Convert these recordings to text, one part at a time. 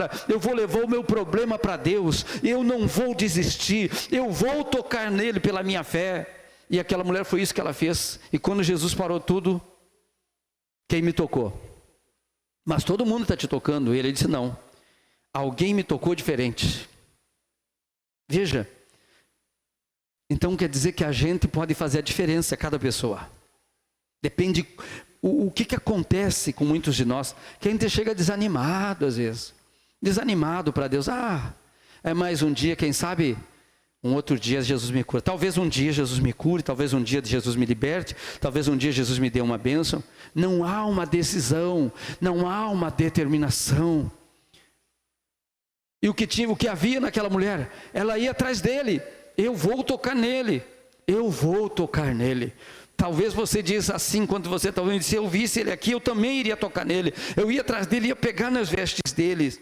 agora eu vou levar o meu problema para Deus, eu não vou desistir, eu vou tocar nele pela minha fé. E aquela mulher, foi isso que ela fez. E quando Jesus parou tudo, quem me tocou? Mas todo mundo está te tocando. Ele disse: não, alguém me tocou diferente. Veja, então quer dizer que a gente pode fazer a diferença, cada pessoa. Depende o que acontece com muitos de nós, que a gente chega desanimado às vezes, desanimado para Deus. É mais um dia, quem sabe um outro dia Jesus me cura. Talvez um dia Jesus me cure, talvez um dia Jesus me liberte, talvez um dia Jesus me dê uma bênção. Não há uma decisão, não há uma determinação. E o que havia naquela mulher? Ela ia atrás dele. Eu vou tocar nele, eu vou tocar nele. Talvez você diz assim, quando você está ouvindo: se eu visse ele aqui, eu também iria tocar nele, eu ia atrás dele, ia pegar nas vestes dele.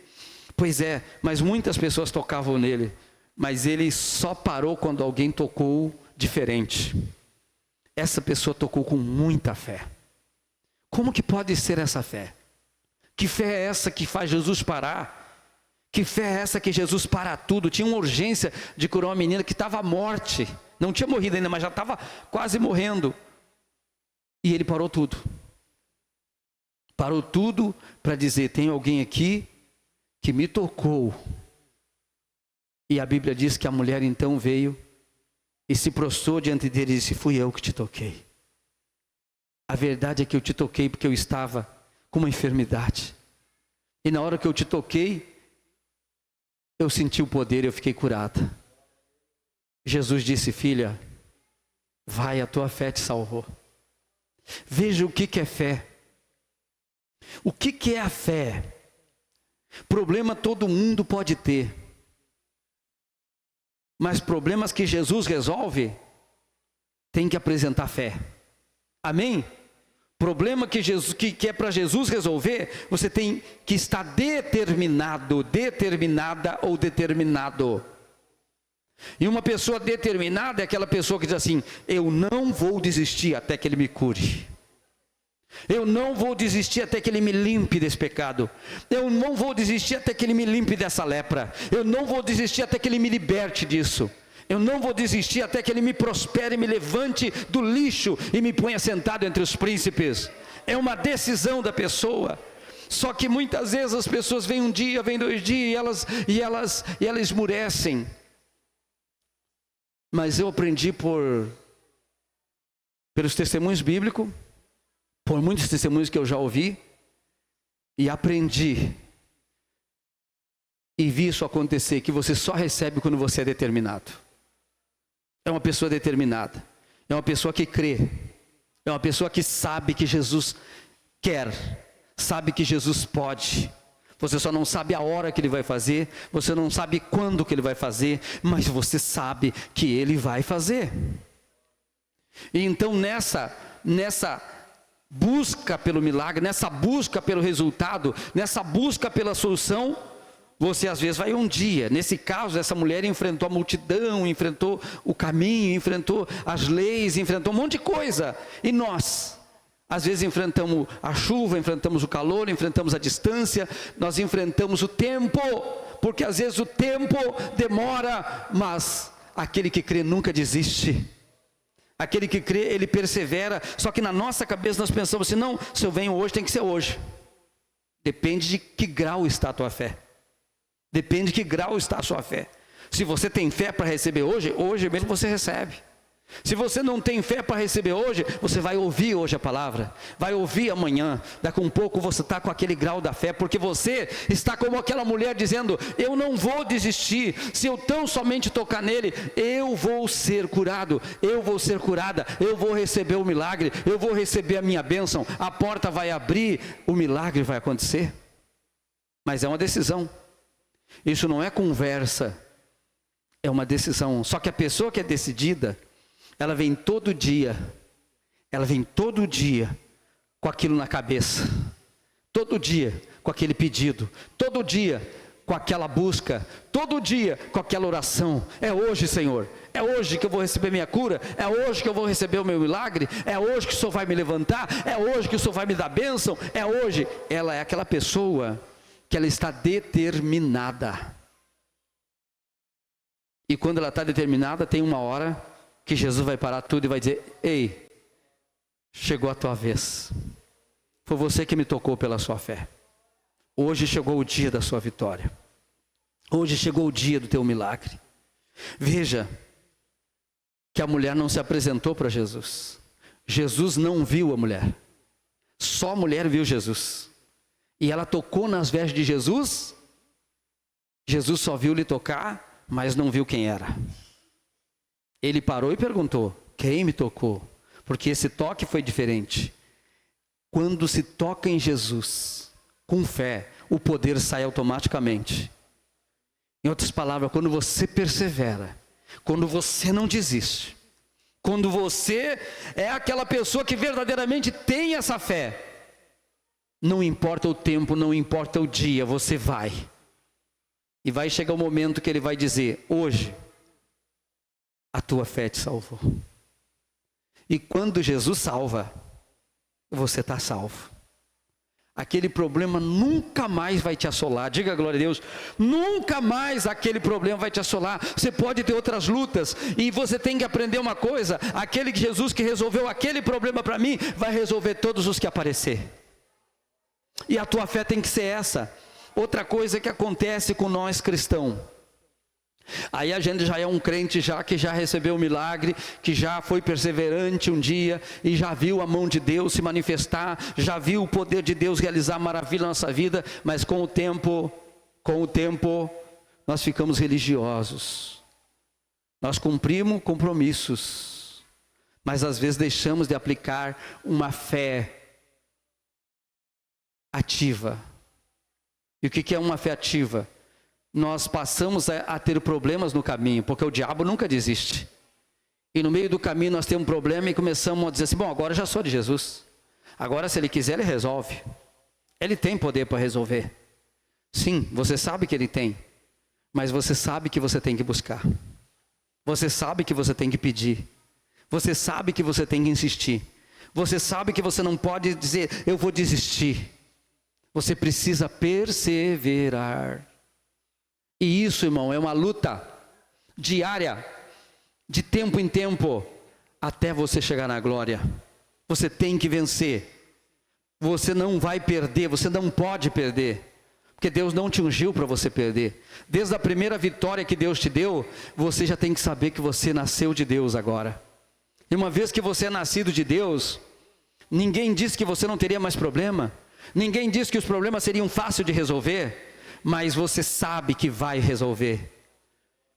Pois é, mas muitas pessoas tocavam nele, mas ele só parou quando alguém tocou diferente. Essa pessoa tocou com muita fé. Como que pode ser essa fé? Que fé é essa que faz Jesus parar? Que fé é essa que Jesus para tudo? Tinha uma urgência de curar uma menina que estava à morte, não tinha morrido ainda, mas já estava quase morrendo, e ele parou tudo para dizer: tem alguém aqui que me tocou. E a Bíblia diz que a mulher então veio e se prostrou diante dele e disse: fui eu que te toquei. A verdade é que eu te toquei porque eu estava com uma enfermidade, e na hora que eu te toquei, eu senti o poder e eu fiquei curada. Jesus disse: filha, vai, a tua fé te salvou. Veja o que é fé. O que é a fé? Problema todo mundo pode ter, mas problemas que Jesus resolve, tem que apresentar fé. Amém? Problema que é para Jesus resolver, você tem que estar determinado, determinada ou determinado. E uma pessoa determinada é aquela pessoa que diz assim: eu não vou desistir até que ele me cure. Eu não vou desistir até que ele me limpe desse pecado. Eu não vou desistir até que ele me limpe dessa lepra. Eu não vou desistir até que ele me liberte disso. Eu não vou desistir até que ele me prospere, me levante do lixo e me ponha sentado entre os príncipes. É uma decisão da pessoa. Só que muitas vezes as pessoas vêm um dia, vêm 2 dias e elas esmurecem. Mas eu aprendi pelos testemunhos bíblicos, por muitos testemunhos que eu já ouvi, e aprendi e vi isso acontecer, que você só recebe quando você é determinado. É uma pessoa determinada, é uma pessoa que crê, é uma pessoa que sabe que Jesus quer, sabe que Jesus pode. Você só não sabe a hora que ele vai fazer, você não sabe quando que ele vai fazer, mas você sabe que ele vai fazer. E então nessa busca pelo milagre, nessa busca pelo resultado, nessa busca pela solução, você às vezes vai um dia. Nesse caso, essa mulher enfrentou a multidão, enfrentou o caminho, enfrentou as leis, enfrentou um monte de coisa. E nós, às vezes enfrentamos a chuva, enfrentamos o calor, enfrentamos a distância, nós enfrentamos o tempo, porque às vezes o tempo demora, mas aquele que crê nunca desiste. Aquele que crê, ele persevera. Só que na nossa cabeça nós pensamos assim: não, se eu venho hoje, tem que ser hoje. Depende de que grau está a tua fé. Depende de que grau está a sua fé. Se você tem fé para receber hoje, hoje mesmo você recebe. Se você não tem fé para receber hoje, você vai ouvir hoje a palavra, vai ouvir amanhã. Daqui a um pouco você está com aquele grau da fé, porque você está como aquela mulher dizendo: eu não vou desistir, se eu tão somente tocar nele, eu vou ser curado, eu vou ser curada, eu vou receber o milagre, eu vou receber a minha bênção, a porta vai abrir, o milagre vai acontecer. Mas é uma decisão, isso não é conversa, é uma decisão. Só que a pessoa que é decidida, ela vem todo dia com aquilo na cabeça, todo dia com aquele pedido, todo dia com aquela busca, todo dia com aquela oração. É hoje, Senhor, é hoje que eu vou receber minha cura, é hoje que eu vou receber o meu milagre, é hoje que o Senhor vai me levantar, é hoje que o Senhor vai me dar bênção, é hoje. Ela é aquela pessoa que ela está determinada. E quando ela está determinada, tem uma hora que Jesus vai parar tudo e vai dizer: ei, chegou a tua vez. Foi você que me tocou pela sua fé. Hoje chegou o dia da sua vitória. Hoje chegou o dia do teu milagre. Veja que a mulher não se apresentou para Jesus. Jesus não viu a mulher. Só a mulher viu Jesus. E ela tocou nas vestes de Jesus. Jesus só viu lhe tocar, mas não viu quem era. Ele parou e perguntou: quem me tocou? Porque esse toque foi diferente. Quando se toca em Jesus, com fé, o poder sai automaticamente. Em outras palavras, quando você persevera, quando você não desiste, quando você é aquela pessoa que verdadeiramente tem essa fé, não importa o tempo, não importa o dia, você vai. E vai chegar o momento que ele vai dizer: hoje, a tua fé te salvou. E quando Jesus salva, você está salvo. Aquele problema nunca mais vai te assolar. Diga glória a Deus. Nunca mais aquele problema vai te assolar. Você pode ter outras lutas, e você tem que aprender uma coisa: aquele Jesus que resolveu aquele problema para mim, vai resolver todos os que aparecer. E a tua fé tem que ser essa. Outra coisa que acontece com nós cristãos, aí a gente já é um crente que já recebeu o milagre, que já foi perseverante um dia, e já viu a mão de Deus se manifestar, já viu o poder de Deus realizar maravilha na nossa vida, mas com o tempo, nós ficamos religiosos, nós cumprimos compromissos, mas às vezes deixamos de aplicar uma fé ativa. E o que é uma fé ativa? Nós passamos a ter problemas no caminho, porque o diabo nunca desiste. E no meio do caminho nós temos um problema e começamos a dizer assim: bom, agora eu já sou de Jesus. Agora, se ele quiser, ele resolve. Ele tem poder para resolver. Sim, você sabe que ele tem. Mas você sabe que você tem que buscar. Você sabe que você tem que pedir. Você sabe que você tem que insistir. Você sabe que você não pode dizer: eu vou desistir. Você precisa perseverar. E isso, irmão, é uma luta diária, de tempo em tempo, até você chegar na glória. Você tem que vencer. Você não vai perder, você não pode perder, porque Deus não te ungiu para você perder. Desde a primeira vitória que Deus te deu, você já tem que saber que você nasceu de Deus agora. E uma vez que você é nascido de Deus, ninguém disse que você não teria mais problema, ninguém disse que os problemas seriam fáceis de resolver, mas você sabe que vai resolver,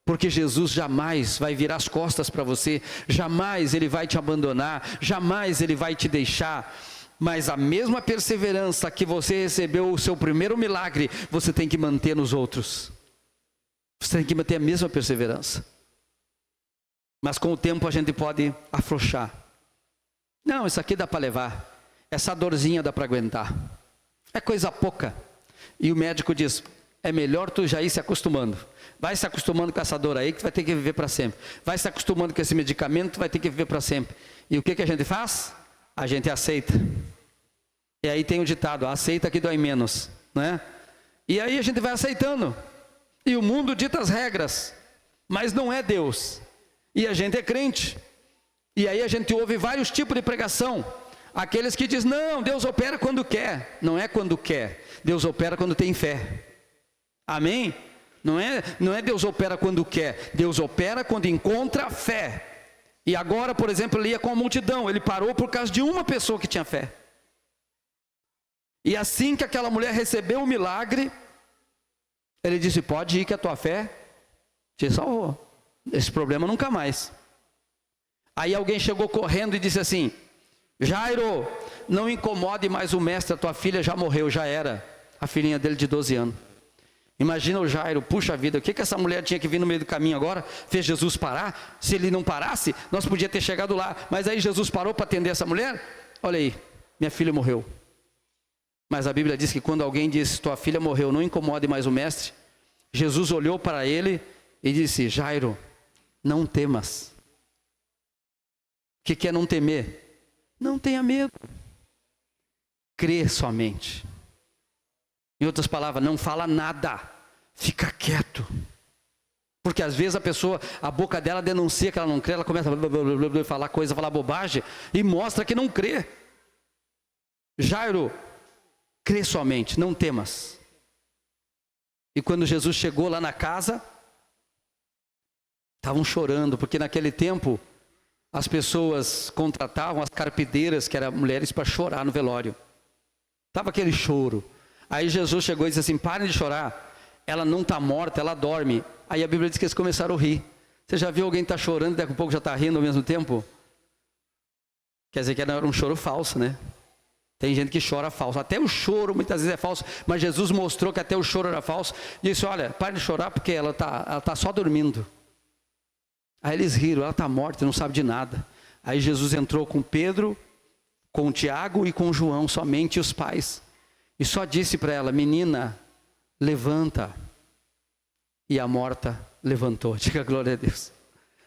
porque Jesus jamais vai virar as costas para você, jamais ele vai te abandonar, jamais ele vai te deixar. Mas a mesma perseverança que você recebeu o seu primeiro milagre, você tem que manter nos outros. Você tem que manter a mesma perseverança. Mas com o tempo a gente pode afrouxar. Não, isso aqui dá para levar, essa dorzinha dá para aguentar, é coisa pouca. E o médico diz: é melhor tu já ir se acostumando. Vai se acostumando com essa dor aí, que tu vai ter que viver para sempre. Vai se acostumando com esse medicamento, tu vai ter que viver para sempre. E o que a gente faz? A gente aceita. E aí tem o ditado: aceita que dói menos, né? E aí a gente vai aceitando. E o mundo dita as regras, mas não é Deus. E a gente é crente. E aí a gente ouve vários tipos de pregação. Aqueles que dizem: não, Deus opera quando quer. Não é quando quer. Deus opera quando tem fé. Amém? Não é Deus opera quando quer. Deus opera quando encontra fé. E agora, por exemplo, ele ia com a multidão. Ele parou por causa de uma pessoa que tinha fé. E assim que aquela mulher recebeu o milagre, ele disse: pode ir que a tua fé te salvou. Esse problema nunca mais. Aí alguém chegou correndo e disse assim: Jairo, não incomode mais o mestre, a tua filha já morreu, já era. A filhinha dele de 12 anos. Imagina o Jairo: puxa vida, o que essa mulher tinha que vir no meio do caminho agora? Fez Jesus parar? Se ele não parasse, nós podíamos ter chegado lá. Mas aí Jesus parou para atender essa mulher? Olha aí, minha filha morreu. Mas a Bíblia diz que quando alguém disse: tua filha morreu, não incomode mais o mestre, Jesus olhou para ele e disse: Jairo, não temas. O que é não temer? Não tenha medo. Crê somente. Em outras palavras, não fala nada, fica quieto. Porque às vezes a boca dela denuncia que ela não crê, ela começa a falar coisa, falar bobagem, e mostra que não crê. Jairo, crê somente, não temas. E quando Jesus chegou lá na casa, estavam chorando, porque naquele tempo as pessoas contratavam as carpideiras, que eram mulheres, para chorar no velório. Estava aquele choro. Aí Jesus chegou e disse assim: parem de chorar, ela não está morta, ela dorme. Aí a Bíblia diz que eles começaram a rir. Você já viu alguém estar chorando e daqui a pouco já está rindo ao mesmo tempo? Quer dizer que era um choro falso, né? Tem gente que chora falso, até o choro muitas vezes é falso, mas Jesus mostrou que até o choro era falso, e disse: olha, pare de chorar porque ela tá só dormindo. Aí eles riram, ela está morta, não sabe de nada. Aí Jesus entrou com Pedro, com Tiago e com João, somente os pais, e só disse para ela: menina, levanta. E a morta levantou. Diga glória a Deus.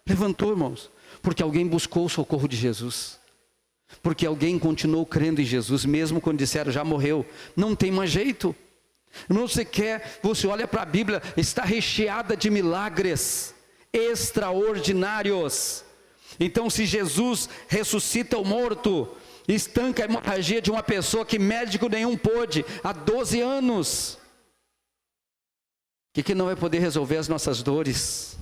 Levantou, irmãos, porque alguém buscou o socorro de Jesus. Porque alguém continuou crendo em Jesus, mesmo quando disseram já morreu. Não tem mais jeito. Irmão, você olha para a Bíblia, está recheada de milagres extraordinários. Então, se Jesus ressuscita o morto, estanca a hemorragia de uma pessoa que médico nenhum pôde há 12 anos, que não vai poder resolver as nossas dores,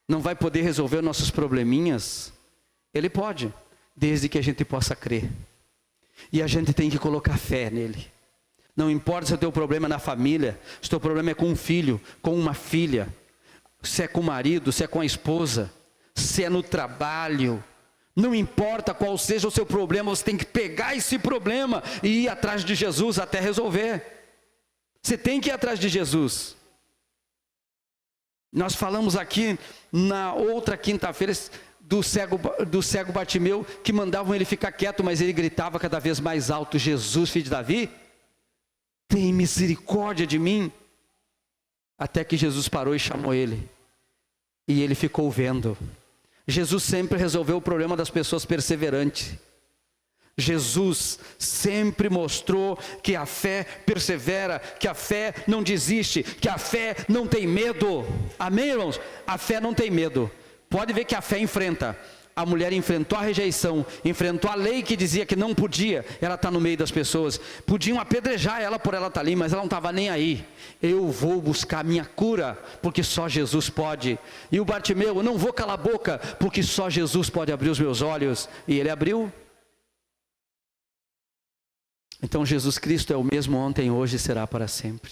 não vai poder resolver nossos probleminhas? Ele pode, desde que a gente possa crer. E a gente tem que colocar fé nele. Não importa se o teu problema é na família, se o teu problema é com um filho, com uma filha, se é com o marido, se é com a esposa, se é no trabalho, não importa qual seja o seu problema, você tem que pegar esse problema e ir atrás de Jesus até resolver. Você tem que ir atrás de Jesus. Nós falamos aqui na outra quinta-feira do cego Bartimeu, que mandavam ele ficar quieto, mas ele gritava cada vez mais alto: Jesus, filho de Davi, tem misericórdia de mim. Até que Jesus parou e chamou ele, e ele ficou vendo. Jesus sempre resolveu o problema das pessoas perseverantes. Jesus sempre mostrou que a fé persevera, que a fé não desiste, que a fé não tem medo. Amém, irmãos? A fé não tem medo. Pode ver que a fé enfrenta. A mulher enfrentou a rejeição, enfrentou a lei que dizia que não podia. Ela está no meio das pessoas, podiam apedrejar ela por ela estar ali, mas ela não estava nem aí. Eu vou buscar a minha cura, porque só Jesus pode. E o Bartimeu: eu não vou calar a boca, porque só Jesus pode abrir os meus olhos. E ele abriu. Então Jesus Cristo é o mesmo ontem, hoje e será para sempre.